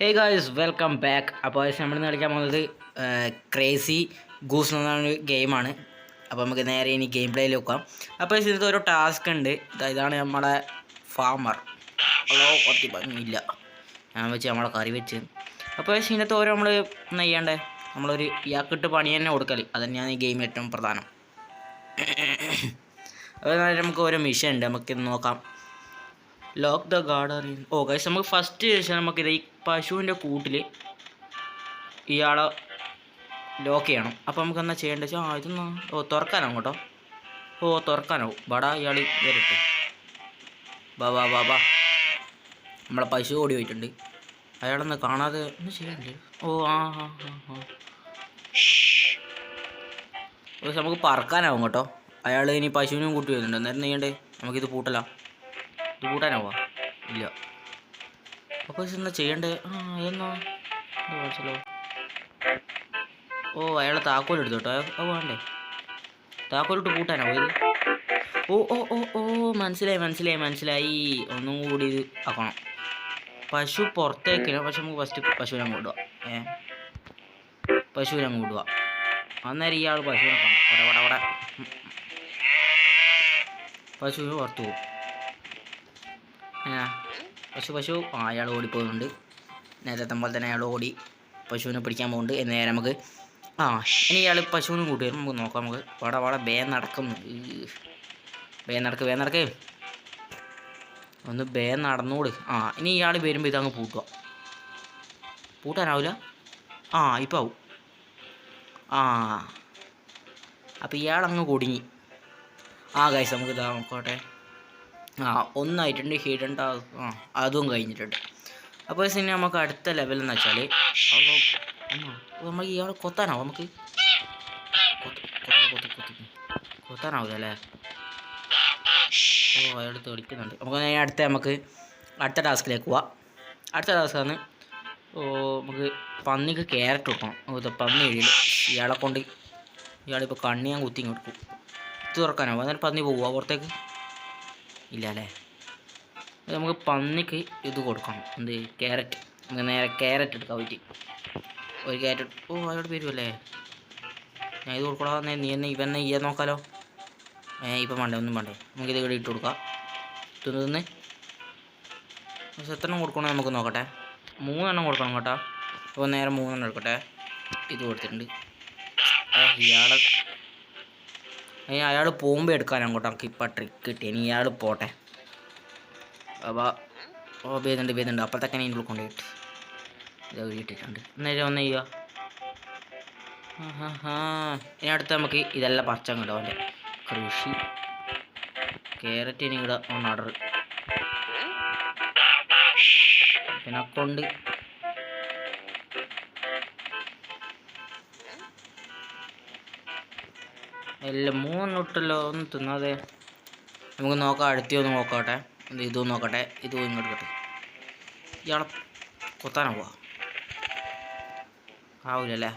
Hey guys welcome back. അപ്പോൾ നമ്മൾ കളിക്കാൻ പോകുന്നത് ക്രേസി ഗൂസ് എന്നാണ് ഗെയിമാണ്. അപ്പോൾ നമുക്ക് നേരെ ഇനി ഗെയിം പ്ലേയിൽ വെക്കാം. അപ്പോൾ ഇതിനകത്ത് ഒരു ടാസ്ക് ഉണ്ട്. ഇതാണ് നമ്മളെ ഫാമർ. കുറച്ച് ഭംഗിയില്ല ഞാൻ വെച്ച് നമ്മളെ കറി വെച്ച്. അപ്പോൾ ഇതിനകത്ത് ഓരോ നമ്മൾ നെയ്യണ്ടേ, നമ്മളൊരു ഇയാൾക്കിട്ട് പണി തന്നെ കൊടുക്കൽ. അത് തന്നെയാണ് ഈ ഗെയിം ഏറ്റവും പ്രധാനം. അതുപോലെ നമുക്ക് ഓരോ മിഷൻ ഉണ്ട്, നമുക്കിത് നോക്കാം. Lock the garden. Oh guys, നമുക്ക് ഫസ്റ്റ് ശേഷം നമുക്കിത് ഈ പശുവിൻ്റെ കൂട്ടിൽ ഇയാളെ ലോക്ക് ചെയ്യണം. അപ്പോൾ നമുക്ക് എന്നാ ചെയ്യേണ്ടത് വെച്ചാൽ ഇതൊന്ന് തുറക്കാനാവും കേട്ടോ. തുറക്കാനാവും. ബടാ ഇയാൾ വരട്ടെ. ബാ ബാ ബാ ബാ നമ്മളെ പശു ഓടി പോയിട്ടുണ്ട്. അയാളൊന്ന് കാണാതെ ഒന്ന് ചെയ്യണ്ടേ. നമുക്ക് പറക്കാനാവും കേട്ടോ. അയാൾ ഇനി പശുവിനും കൂട്ടി വരുന്നുണ്ട്. അന്നേരം ചെയ്യണ്ടേ, നമുക്കിത് പൂട്ടലാം. ഇത് കൂട്ടാനാവാ ഇല്ല. അപ്പോൾ എന്താ ചെയ്യണ്ടേ? എന്നാ മനസ്സിലോ. അയാളെ താക്കോലെടുത്തു കേട്ടോ. വേണ്ടേ, താക്കോലിട്ട് പൂട്ടാനാവോ ഇത്? മനസ്സിലായി. ഒന്നും കൂടി ഇത് ആക്കണം. പശു പുറത്തേക്കില്ല. പക്ഷെ നമുക്ക് ഫസ്റ്റ് പശുവിനെ അങ്ങ് വിടുക. പശുവിനെ അങ്ങ് വിടുക. അന്നേരം ഇയാൾ പശുവിനെ കാണും. ഇവിടെ പശുവിന് പുറത്ത് പോകും. പശു അയാൾ ഓടിപ്പോകുന്നുണ്ട്. നേരത്തെ പോലെ തന്നെ അയാൾ ഓടി പശുവിനെ പിടിക്കാൻ പോകുന്നുണ്ട്. നേരെ നമുക്ക് ഇനി ഇയാൾ പശുവിനും കൂട്ടി വരും. നമുക്ക് നോക്കാം. നമുക്ക് വട ബേ നടക്കും. നടക്ക് ഒന്ന് ബേ നടന്നോട്. ഇനി ഇയാൾ വരുമ്പോൾ ഇതങ്ങ് പൂട്ടാനാവില്ല. ഇപ്പം ആവും. അപ്പം ഇയാളങ്ങ് കുടുങ്ങി. ഗൈസ് നമുക്ക് ഇതാ നോക്കട്ടെ. ഒന്നായിട്ടുണ്ട്. ഹിഡൻ അതും കഴിഞ്ഞിട്ടുണ്ട്. അപ്പോൾ പിന്നെ നമുക്ക് അടുത്ത ലെവൽ എന്ന് വെച്ചാൽ നമുക്ക് ഇയാൾ കൊത്താനാവും. നമുക്ക് കൊത്താനാവില്ല അല്ലേ? അയാൾ തെളിക്കുന്നുണ്ട്. നമുക്ക് അടുത്ത ടാസ്കിലേക്ക് പോവാം. അടുത്ത ടാസ്ക്കാണ് നമുക്ക് പന്നിക്ക് ക്യാരറ്റ് കൊടുക്കണം. പന്നി എഴുതി ഇയാളെ കൊണ്ട് ഇയാളിപ്പോൾ കണ്ണി ഞാൻ കുത്തി കൊടുക്കും. ഇത് തുറക്കാനാവും. അന്നേരം പന്നി പോവുക പുറത്തേക്ക് ഇല്ല അല്ലേ? നമുക്ക് പന്നിക്ക് ഇത് കൊടുക്കണം. എന്ത്? ക്യാരറ്റ്. നമുക്ക് നേരെ ക്യാരറ്റ് എടുക്കാൻ പറ്റി. ഒരു ക്യാരറ്റ്. അയാളുടെ വരുമല്ലേ? ഞാൻ ഇത് കൊടുക്കണം. നീ തന്നെ ഇവന്നെ നോക്കാലോ. ഇപ്പം വേണ്ടേ, ഒന്നും വേണ്ടേ. നമുക്കിത് ഇവിടെ ഇട്ട് കൊടുക്കാം. തിന്ന് എത്ര എണ്ണം കൊടുക്കണം നമുക്ക് നോക്കട്ടെ. 3 എണ്ണം കൊടുക്കണം കേട്ടോ. അപ്പോൾ നേരെ 3 എണ്ണം എടുക്കട്ടെ. ഇത് കൊടുത്തിട്ടുണ്ട്. അയാൾ പോകുമ്പോൾ എടുക്കാനാണ് അങ്ങോട്ട്. നമുക്ക് ഇപ്പം ട്രിക്ക് കിട്ടി. ഇനി ഇയാൾ പോട്ടെ. അപ്പോൾ വേദുണ്ട്. അപ്പോഴത്തേക്ക് അതിൻ്റെ ഉള്ളിൽ കൊണ്ടുപോയിട്ട് ഇത് വീട്ടിട്ടുണ്ട്. എന്നേരം ഒന്ന് ചെയ്യുക. ഇനി അടുത്ത് നമുക്ക് ഇതെല്ലാം പറിച്ചാൽ കിട്ടും. അവൻ്റെ കൃഷി ക്യാരറ്റ് ഇനി ഇവിടെ ഒന്ന് ഓർഡർ പിന്നെ കൊണ്ട് എല്ലാം 3 ഇട്ടല്ലോ. ഒന്ന് തിന്നാതെ നമുക്ക് നോക്കാം. അടുത്തൊന്ന് നോക്കട്ടെ. ഇതും നോക്കട്ടെ. ഇതും ഇങ്ങോട്ട് കട്ടെ. ഇയാളെ കൊത്താനാവുക ആവില്ലല്ലേ?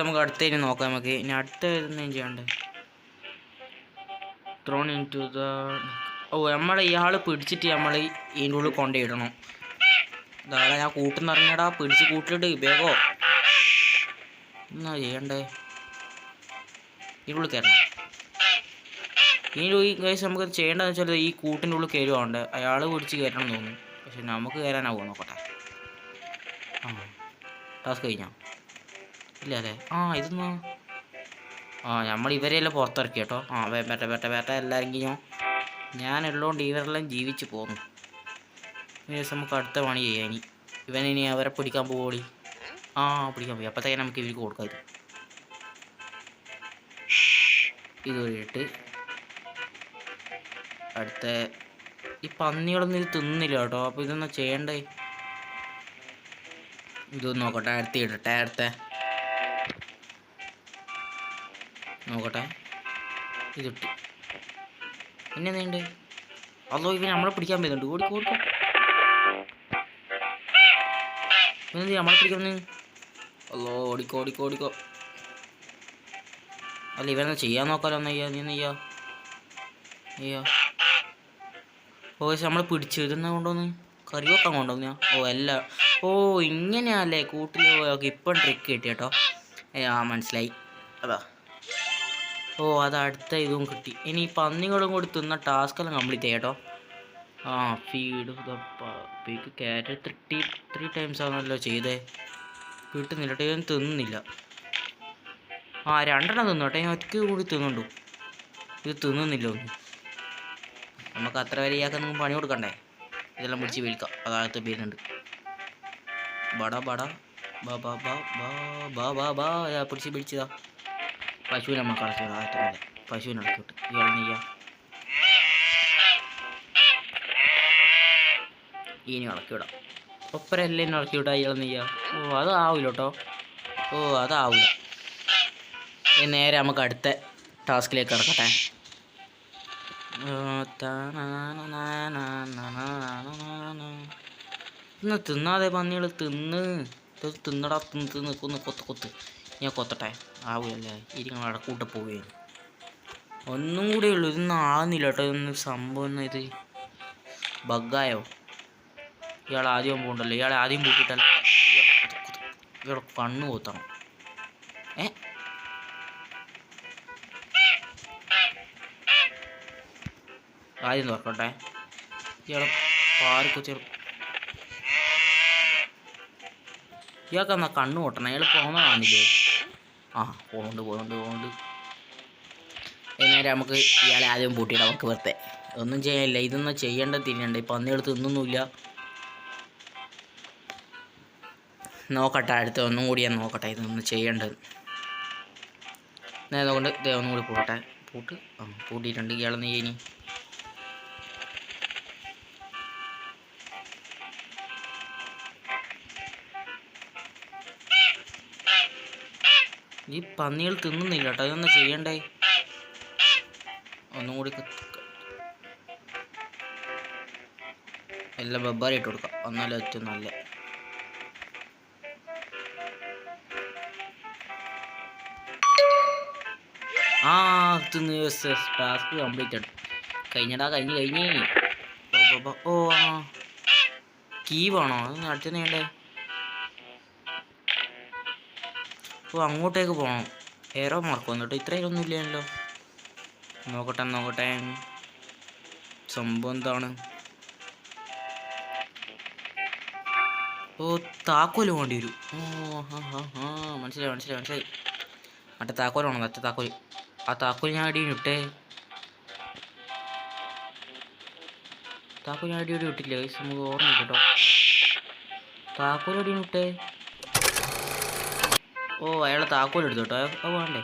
നമുക്ക് അടുത്തതിന് നോക്കാം. നമുക്ക് ഇനി അടുത്ത എന്തെങ്കിലും ചെയ്യണ്ടേ. ത്രോൺ ഇൻ ടു ദ നമ്മളെ ഇയാൾ പിടിച്ചിട്ട് നമ്മൾ ഇതിൻ്റെ ഉള്ളിൽ കൊണ്ടുപോയിടണം. അതാണ് ഞാൻ കൂട്ടുന്ന ഇറങ്ങിയടാ. പിടിച്ച് കൂട്ടിലിട്ട് വേഗോ. എന്നാ ചെയ്യണ്ടേ? ഇതിൻ്റെ ഉള്ളിൽ കയറണം. ഈ ഗൈസ് നമുക്ക് ചെയ്യേണ്ടതെന്ന് വെച്ചാൽ ഈ കൂട്ടിൻ്റെ ഉള്ളിൽ കയറുവാണ്ട് അയാൾ പിടിച്ച് കയറ്റണം എന്ന് തോന്നുന്നു. പക്ഷെ നമുക്ക് കയറാനാവുമോ നോക്കട്ടെ. ടാസ്ക് കഴിഞ്ഞോ? ഇല്ല അല്ലേ? ഇതൊന്ന് നമ്മൾ ഇവരെല്ലാം പുറത്തിറക്കി കേട്ടോ. വേട്ട എല്ലാവരും ഞാനുള്ളതുകൊണ്ട് ഇവരെല്ലാം ജീവിച്ച് പോന്നു. നമുക്ക് അടുത്ത പണി ചെയ്യാം. ഇവനിനി അവരെ പിടിക്കാൻ പോയി. പിടിക്കാൻ പോയി. അപ്പോഴത്തേക്ക് നമുക്ക് ഇവർക്ക് കൊടുക്കാം. ഇത് വഴിയിട്ട് അടുത്ത ഈ പന്നികളൊന്നും ഇത് തിന്നില്ല കേട്ടോ. അപ്പോൾ ഇതൊന്നും ചെയ്യണ്ടേ. ഇതൊന്ന് നോക്കട്ടെ. ഇടട്ടെ. അടുത്ത നോക്കട്ടെ. ഇതിട്ട് പിന്നെ നീണ്ട്. അതോ ഇവൻ നമ്മളെ പിടിക്കാൻ പറ്റുന്നുണ്ട്. ഓടിക്കോ. എന്ത് നമ്മളെ പിടിക്കുന്നു? ഓടിക്കോ. അല്ല ഇവനെന്താ ചെയ്യാൻ നോക്കാലോ. നീ നമ്മൾ പിടിച്ചു. ഇതെന്നാ കൊണ്ടുവന്ന് കറി വെക്കാൻ കൊണ്ടുപോകും ഞാൻ. ഓ എല്ലാം ഓ ഇങ്ങനെയല്ലേ കൂട്ടിൽ ഇപ്പം ട്രിക്ക് കിട്ടി കേട്ടോ. മനസ്സിലായി. അതാ ഓ അത് അടുത്ത ഇതും കിട്ടി. ഇനി ഈ പന്നികളും കൂടി തിന്ന ടാസ്കെല്ലാം കംപ്ലീറ്റ് ചെയ്യാം കേട്ടോ. ഫീഡ് പീക്ക് ക്യാരറ്റ് 3 ടൈംസ് ആണല്ലോ ചെയ്തേ. കിട്ടുന്നില്ല കേട്ടോ, ഇതൊന്നും തിന്നുന്നില്ല. 2 തിന്നോട്ടെ, ഞാൻ ഒറ്റ കൂടി തിന്നുണ്ടു. ഇത് തിന്നുന്നില്ല ഒന്നും. നമുക്ക് അത്ര വരെ ഇയാൾക്ക് നിങ്ങൾ പണി കൊടുക്കണ്ടേ. ഇതെല്ലാം പിടിച്ച് വിൽക്കാം. അതാകത്ത് പേരുന്നുണ്ട്. ബടാ ബടാ ബാ ബാ ബാ ബാ ബാ ബാ ബാ പിടിച്ചതാ. പശുവിനെ നമ്മൾ കളച്ചത് ആറ്റമില്ല. പശുവിനെ ഇളക്കി വിട്ട് ഇയാൾ നെയ്യ ഇനി ഇളക്കി വിടാം. ഒപ്പരല്ലേ ഇളക്കി വിടാം ഇയാൾ നെയ്യ. ഓ അതാവില്ല കേട്ടോ. ഓ അതാവില്ല. നേരെ നമുക്ക് അടുത്ത ടാസ്കിലേക്ക് കിടക്കട്ടെ. ഇന്ന് തിന്നാതെ പന്നികൾ തിന്നടാ തിന്ന് കൊത്ത് ഞാൻ കൊത്തട്ടെ. ആവുകയല്ലേ ഇരിക്കണം അടക്കൂട്ട് പോവുകയും ഒന്നും കൂടെ ഉള്ളൂ. ഇതൊന്നും ആകുന്നില്ല കേട്ടോ. ഇതൊന്നും സംഭവം ഇത് ബഗ്ഗായോ. ഇയാൾ ആദ്യം പോകണ്ടല്ലോ. ഇയാളെ ആദ്യം പൂട്ടിയിട്ടല്ല ഇയാളെ കണ്ണ് കൊത്തണം. ആദ്യം തുറക്കട്ടെ. ഇയാളെ പാർക്കൊച്ച ഇയാൾക്ക് എന്നാ കണ്ണ് കൊട്ടണം. ഇയാൾ പോകുന്ന കാണില്ലേ. പോകുന്നുണ്ട്. നേരെ നമുക്ക് ഇയാളെ ആദ്യം പൂട്ടിയിടാം. നമുക്ക് വെറുതെ ഒന്നും ചെയ്യാനില്ല. ഇതൊന്നും തിരിയണ്ട. ഈ പന്നികൾ തിന്നൊന്നുമില്ല. നോക്കട്ടെ അടുത്ത ഒന്നും കൂടി ഞാൻ നോക്കട്ടെ ഇതൊന്നും ചെയ്യേണ്ടത്. അതുകൊണ്ട് ഒന്നും കൂടി പൂട്ടിയിട്ടുണ്ട്. ഇയാളെന്ന് ഇനി ഈ പന്നികൾ തിന്നുന്നില്ല കേട്ടോ. ഇതൊന്നും ചെയ്യണ്ടേ. ഒന്നും കൂടി എല്ലാം ബബ്ബാറിയിട്ട് കൊടുക്കാം. എന്നാലും ഏറ്റവും നല്ല ടാസ്ക് കംപ്ലീറ്റ് ആണ്. കഴിഞ്ഞ് ഓ കീ വേണോ? അടുത്ത് വേണ്ടേ. ഓ അങ്ങോട്ടേക്ക് പോകണം. ഏറോ മാർക്ക് വന്നു കേട്ടോ. ഇത്രയും ഒന്നും ഇല്ലല്ലോ. നോക്കട്ടെ സംഭവം എന്താണ്. ഓ താക്കോല് വേണ്ടി വരും. മനസ്സിലായി. മറ്റേ താക്കോലാണോ? മറ്റേ താക്കോല്. ആ താക്കോല് ഞാൻ അടിയിൽ ഇട്ടേ. താക്കോല് ഞാൻ അടിയോടെ ഇട്ടില്ല. നമുക്ക് ഓർമ്മ കേട്ടോ. താക്കോല് അടിയിൽ ഇട്ടേ. ഓ അയാളെ താക്കോൽ എടുത്തു കേട്ടോ. അത് വേണ്ടേ.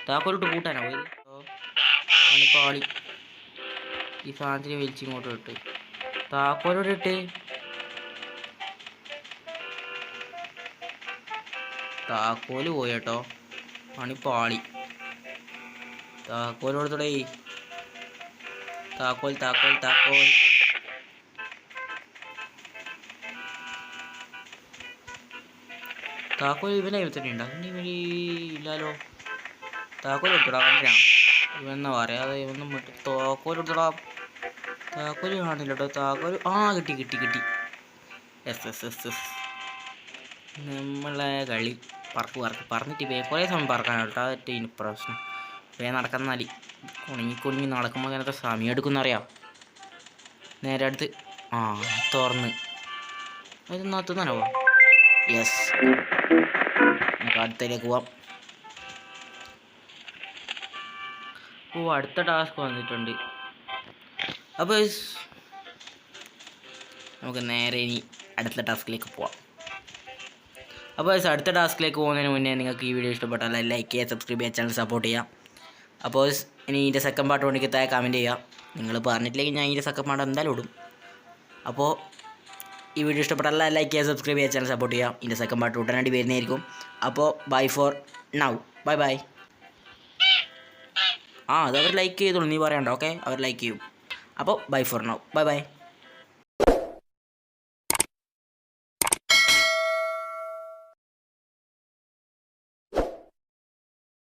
താക്കോലിട്ട് കൂട്ടാനാ പോയത്. പണിപ്പാളി ഈ സാധനത്തിന് വലിച്ചിങ്ങോട്ട് ഇട്ട് താക്കോലോടെ ഇട്ട്. താക്കോല് പോയി കേട്ടോ. പണിപ്പാളി. താക്കോലോടത്തൂടെ താക്കോൽ താക്കോൽ ഇവനെ തന്നെ ഉണ്ട്. അതിന് ഇവന് ഇല്ലാലോ. താക്കോൽ എടുത്തോടാ. കണ്ടില്ല ഇവന്നാ പറയാതെ ഇവന്നും വിട്ട് താക്കോൽ എടുത്തോടാ. താക്കോൽ കാണില്ല കേട്ടോ. താക്കോൽ കിട്ടി. എസ് നമ്മളെ കളി പറന്നിട്ട് കുറേ സമയം പറക്കാനാണ് കേട്ടോ. അതൊക്കെ ഇനി പ്രശ്നം. നടക്കുന്നാല് കുണുങ്ങി നടക്കുമ്പോൾ അങ്ങനത്തെ സമയം എടുക്കുന്നറിയാം. നേരെ അടുത്ത് തുറന്ന് അതിനകത്ത് തന്നെ പോവാം. യെസ് നമുക്ക് അടുത്തതിലേക്ക് പോവാം. അടുത്ത ടാസ്ക് വന്നിട്ടുണ്ട്. അപ്പോൾ നമുക്ക് നേരെ ഇനി അടുത്ത ടാസ്കിലേക്ക് പോവാം. അപ്പോൾ അടുത്ത ടാസ്കിലേക്ക് പോകുന്നതിന് മുന്നേ നിങ്ങൾക്ക് ഈ വീഡിയോ ഇഷ്ടപ്പെട്ടാൽ ലൈക്ക് ചെയ്യുക, സബ്സ്ക്രൈബ് ചെയ്യുക, ചാനൽ സപ്പോർട്ട് ചെയ്യുക. അപ്പോൾ ഇനി ഇതിൻ്റെ സെക്കൻഡ് പാർട്ട് വേണ്ടി താഴെ കമൻറ്റ് ചെയ്യുക. നിങ്ങൾ പറഞ്ഞിട്ടില്ലെങ്കിൽ ഞാൻ ഇതിൻ്റെ സെക്കൻഡ് പാർട്ട് എന്തായാലും ഇടും. അപ്പോൾ ഈ വീഡിയോ ഇഷ്ടപ്പെട്ടാൽ ലൈക്ക് ചെയ്യുക, സബ്സ്ക്രൈബ് ചെയ്യുക, ചാനൽ സപ്പോർട്ട് ചെയ്യുക. ഇതിൻ്റെ സെക്കൻഡ് പാർട്ട് ഉടനടി വരുന്നതായിരിക്കും. അപ്പോൾ ബൈ ഫോർ നൗ. ബൈ. അതവർ ലൈക്ക് ചെയ്തോളൂ. നീ പറയണ്ട. ഓക്കെ അവർ ലൈക്ക് ചെയ്യും. അപ്പോൾ ബൈ ഫോർ നൗ. ബൈ.